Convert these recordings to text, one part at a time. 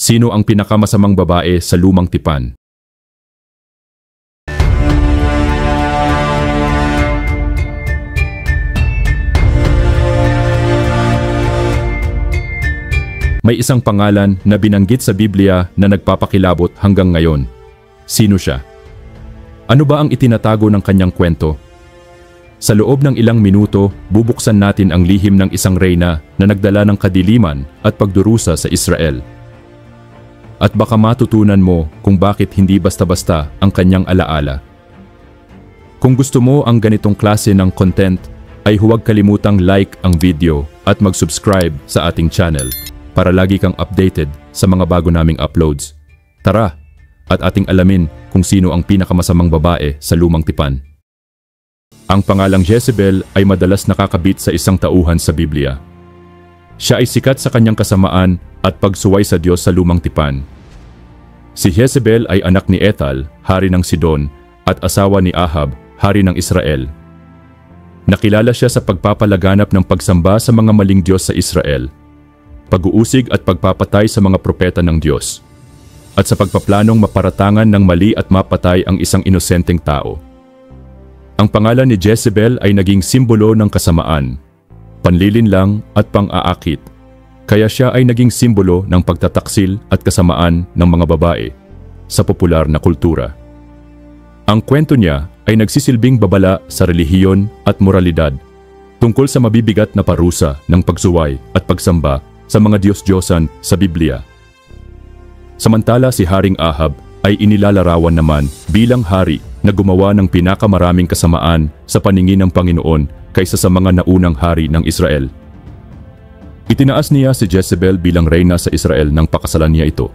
Sino ang pinakamasamang babae sa lumang tipan? May isang pangalan na binanggit sa Biblia na nagpapakilabot hanggang ngayon. Sino siya? Ano ba ang itinatago ng kanyang kwento? Sa loob ng ilang minuto, bubuksan natin ang lihim ng isang reyna na nagdala ng kadiliman at pagdurusa sa Israel. At baka matutunan mo kung bakit hindi basta-basta ang kanyang alaala. Kung gusto mo ang ganitong klase ng content, ay huwag kalimutang like ang video at mag-subscribe sa ating channel para lagi kang updated sa mga bago naming uploads. Tara, at ating alamin kung sino ang pinakamasamang babae sa lumang tipan. Ang pangalang Jezebel ay madalas nakakabit sa isang tauhan sa Biblia. Siya ay sikat sa kanyang kasamaan at pagsuway sa Diyos sa lumang tipan. Si Jezebel ay anak ni Ethal, hari ng Sidon, at asawa ni Ahab, hari ng Israel. Nakilala siya sa pagpapalaganap ng pagsamba sa mga maling Diyos sa Israel, pag-uusig at pagpapatay sa mga propeta ng Diyos, at sa pagpaplanong maparatangan ng mali at mapatay ang isang inosenteng tao. Ang pangalan ni Jezebel ay naging simbolo ng kasamaan, panlilinlang at pang-aakit, kaya siya ay naging simbolo ng pagtataksil at kasamaan ng mga babae sa popular na kultura. Ang kwento niya ay nagsisilbing babala sa relihiyon at moralidad tungkol sa mabibigat na parusa ng pagsuway at pagsamba sa mga Diyos-Diyosan sa Biblia. Samantala si Haring Ahab ay inilalarawan naman bilang hari na gumawa ng pinakamaraming kasamaan sa paningin ng Panginoon kaysa sa mga naunang hari ng Israel. Itinaas niya si Jezebel bilang reyna sa Israel nang pakasalan niya ito.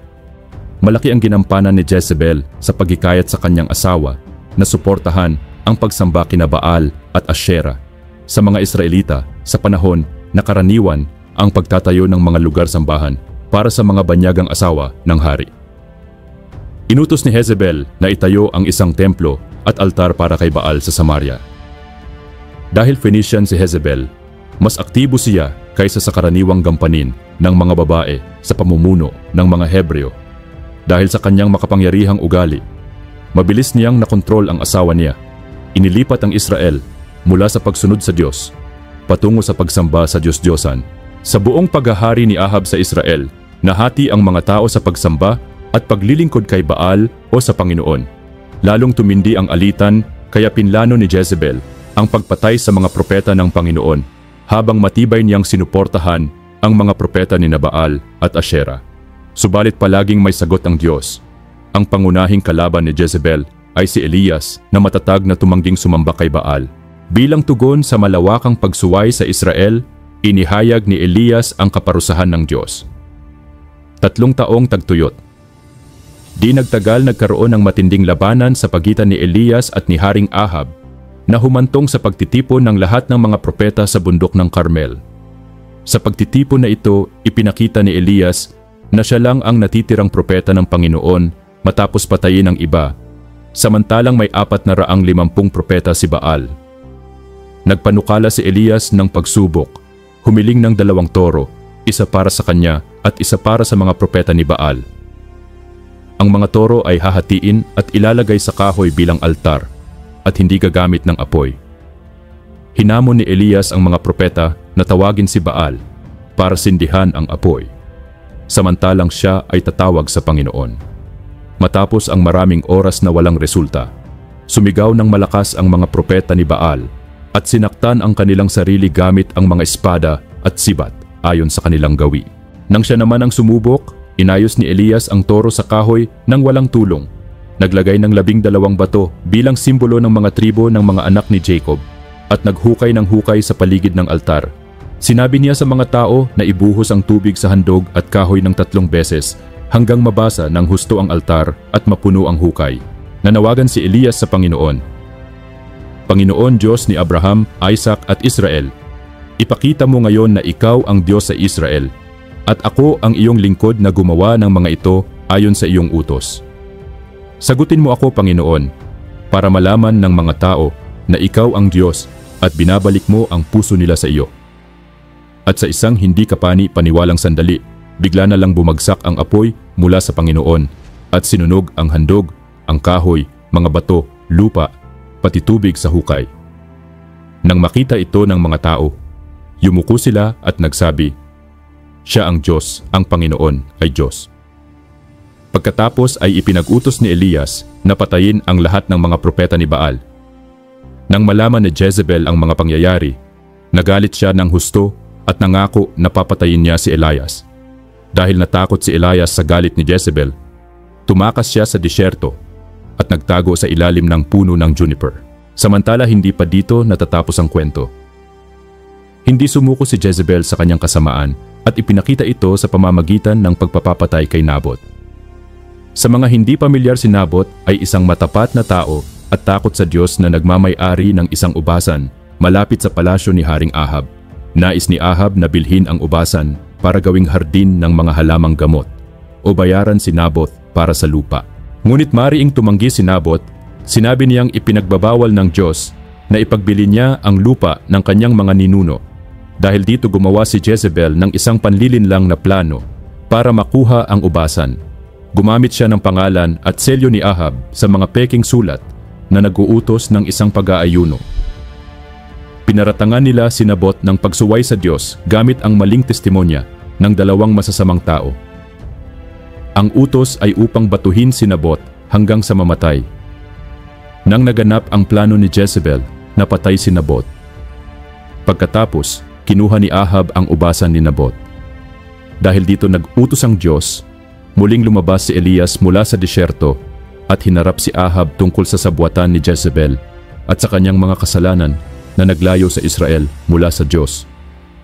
Malaki ang ginampanan ni Jezebel sa paghikayat sa kanyang asawa na suportahan ang pagsamba kina Baal at Asherah sa mga Israelita sa panahon na karaniwan ang pagtatayo ng mga lugar sambahan para sa mga banyagang asawa ng hari. Inutos ni Jezebel na itayo ang isang templo at altar para kay Baal sa Samaria. Dahil Phoenician si Jezebel, mas aktibo siya kaysa sa karaniwang gampanin ng mga babae sa pamumuno ng mga Hebreo. Dahil sa kanyang makapangyarihang ugali, mabilis niyang nakontrol ang asawa niya. Inilipat ang Israel mula sa pagsunod sa Diyos patungo sa pagsamba sa Diyos-Diyosan. Sa buong paghahari ni Ahab sa Israel, nahati ang mga tao sa pagsamba at paglilingkod kay Baal o sa Panginoon. Lalong tumindi ang alitan kaya pinlano ni Jezebel ang pagpatay sa mga propeta ng Panginoon habang matibay niyang sinuportahan ang mga propeta ni Baal at Asherah. Subalit palaging may sagot ang Diyos. Ang pangunahing kalaban ni Jezebel ay si Elias na matatag na tumangging sumamba kay Baal. Bilang tugon sa malawakang pagsuway sa Israel, inihayag ni Elias ang kaparusahan ng Diyos. 3 taong tagtuyot. Di nagtagal nagkaroon ng matinding labanan sa pagitan ni Elias at ni Haring Ahab na humantong sa pagtitipon ng lahat ng mga propeta sa bundok ng Carmel. Sa pagtitipon na ito, ipinakita ni Elias na siya lang ang natitirang propeta ng Panginoon matapos patayin ng iba, samantalang may 450 propeta si Baal. Nagpanukala si Elias ng pagsubok, humiling ng 2 toro, isa para sa kanya at isa para sa mga propeta ni Baal. Ang mga toro ay hahatiin at ilalagay sa kahoy bilang altar at hindi gagamit ng apoy. Hinamon ni Elias ang mga propeta na tawagin si Baal para sindihan ang apoy, samantalang siya ay tatawag sa Panginoon. Matapos ang maraming oras na walang resulta, sumigaw ng malakas ang mga propeta ni Baal at sinaktan ang kanilang sarili gamit ang mga espada at sibat ayon sa kanilang gawi. Nang siya naman ang sumubok, inayos ni Elias ang toro sa kahoy nang walang tulong. Naglagay ng 12 bato bilang simbolo ng mga tribo ng mga anak ni Jacob at naghukay ng hukay sa paligid ng altar. Sinabi niya sa mga tao na ibuhos ang tubig sa handog at kahoy ng 3 beses hanggang mabasa ng husto ang altar at mapuno ang hukay. Nanawagan si Elias sa Panginoon. Panginoon Diyos ni Abraham, Isaac at Israel, ipakita mo ngayon na ikaw ang Diyos sa Israel at ako ang iyong lingkod na gumawa ng mga ito ayon sa iyong utos. Sagutin mo ako, Panginoon, para malaman ng mga tao na ikaw ang Diyos at binabalik mo ang puso nila sa iyo. At sa isang hindi kapani-paniwalang sandali, bigla na lang bumagsak ang apoy mula sa Panginoon at sinunog ang handog, ang kahoy, mga bato, lupa, pati tubig sa hukay. Nang makita ito ng mga tao, yumuko sila at nagsabi, "Siya ang Diyos, ang Panginoon ay Diyos." Pagkatapos ay ipinag-utos ni Elias na patayin ang lahat ng mga propeta ni Baal. Nang malaman ni Jezebel ang mga pangyayari, nagalit siya ng husto at nangako na papatayin niya si Elias. Dahil natakot si Elias sa galit ni Jezebel, tumakas siya sa disyerto at nagtago sa ilalim ng puno ng juniper. Samantala hindi pa dito natatapos ang kwento. Hindi sumuko si Jezebel sa kanyang kasamaan at ipinakita ito sa pamamagitan ng pagpapapatay kay Nabot. Sa mga hindi pamilyar, si Nabot ay isang matapat na tao at takot sa Diyos na nagmamay-ari ng isang ubasan malapit sa palasyo ni Haring Ahab. Nais ni Ahab na bilhin ang ubasan para gawing hardin ng mga halamang gamot o bayaran si Nabot para sa lupa. Ngunit mariing tumanggi si Nabot, sinabi niyang ipinagbabawal ng Diyos na ipagbili niya ang lupa ng kanyang mga ninuno. Dahil dito gumawa si Jezebel ng isang panlilinlang na plano para makuha ang ubasan. Gumamit siya ng pangalan at selyo ni Ahab sa mga peking sulat na nag-uutos ng isang pag-aayuno. Pinaratangan nila si Nabot ng pagsuway sa Diyos gamit ang maling testimonya ng dalawang masasamang tao. Ang utos ay upang batuhin si Nabot hanggang sa mamatay. Nang naganap ang plano ni Jezebel, napatay si Nabot. Pagkatapos, kinuha ni Ahab ang ubasan ni Nabot. Dahil dito nag-utos ang Diyos, muling lumabas si Elias mula sa disyerto at hinarap si Ahab tungkol sa sabuatan ni Jezebel at sa kanyang mga kasalanan na naglayo sa Israel mula sa Diyos.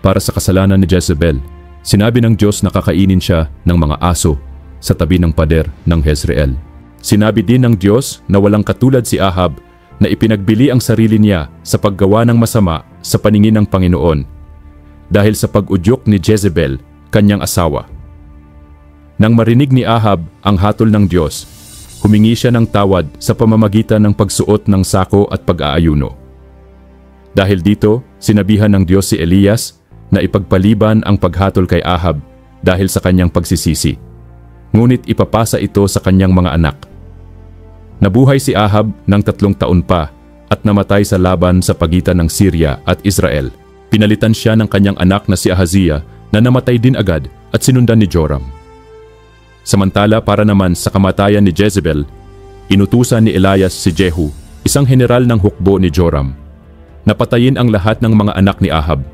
Para sa kasalanan ni Jezebel, sinabi ng Diyos na kakainin siya ng mga aso sa tabi ng pader ng Jezreel. Sinabi din ng Diyos na walang katulad si Ahab na ipinagbili ang sarili niya sa paggawa ng masama sa paningin ng Panginoon dahil sa pag-udyok ni Jezebel, kanyang asawa. Nang marinig ni Ahab ang hatol ng Diyos, humingi siya ng tawad sa pamamagitan ng pagsuot ng sako at pag-aayuno. Dahil dito, sinabihan ng Diyos si Elias na ipagpaliban ang paghatol kay Ahab dahil sa kanyang pagsisisi. Ngunit ipapasa ito sa kanyang mga anak. Nabuhay si Ahab ng 3 taon pa at namatay sa laban sa pagitan ng Syria at Israel. Pinalitan siya ng kanyang anak na si Ahaziah na namatay din agad at sinundan ni Joram. Samantala para naman sa kamatayan ni Jezebel, inutusan ni Elias si Jehu, isang general ng hukbo ni Joram, napatayin ang lahat ng mga anak ni Ahab.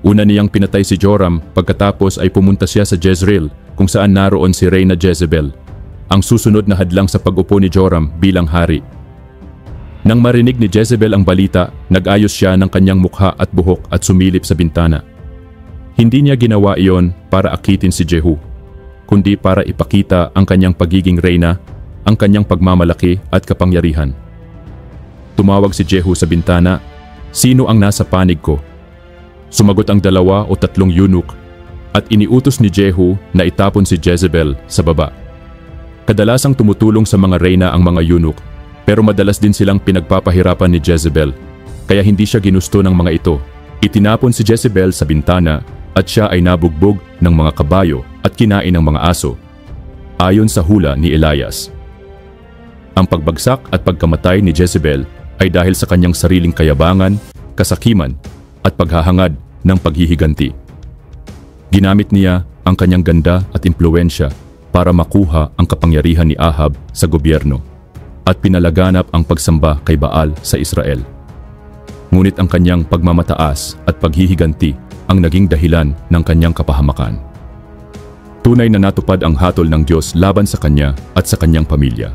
Una niyang pinatay si Joram, pagkatapos ay pumunta siya sa Jezreel kung saan naroon si Reyna Jezebel, ang susunod na hadlang sa pag-upo ni Joram bilang hari. Nang marinig ni Jezebel ang balita, nag-ayos siya ng kanyang mukha at buhok at sumilip sa bintana. Hindi niya ginawa iyon para akitin si Jehu, kundi para ipakita ang kanyang pagiging reyna, ang kanyang pagmamalaki at kapangyarihan. Tumawag si Jehu sa bintana, "Sino ang nasa panig ko?" Sumagot ang 2 o 3 eunuch at iniutos ni Jehu na itapon si Jezebel sa baba. Kadalasang tumutulong sa mga reyna ang mga eunuch, pero madalas din silang pinagpapahirapan ni Jezebel, kaya hindi siya ginusto ng mga ito. Itinapon si Jezebel sa bintana at siya ay nabugbog ng mga kabayo at kinain ng mga aso, ayon sa hula ni Elias. Ang pagbagsak at pagkamatay ni Jezebel ay dahil sa kanyang sariling kayabangan, kasakiman, at paghahangad ng paghihiganti. Ginamit niya ang kanyang ganda at impluwensya para makuha ang kapangyarihan ni Ahab sa gobyerno at pinalaganap ang pagsamba kay Baal sa Israel. Ngunit ang kanyang pagmamataas at paghihiganti ang naging dahilan ng kanyang kapahamakan. Tunay na natupad ang hatol ng Diyos laban sa kanya at sa kanyang pamilya.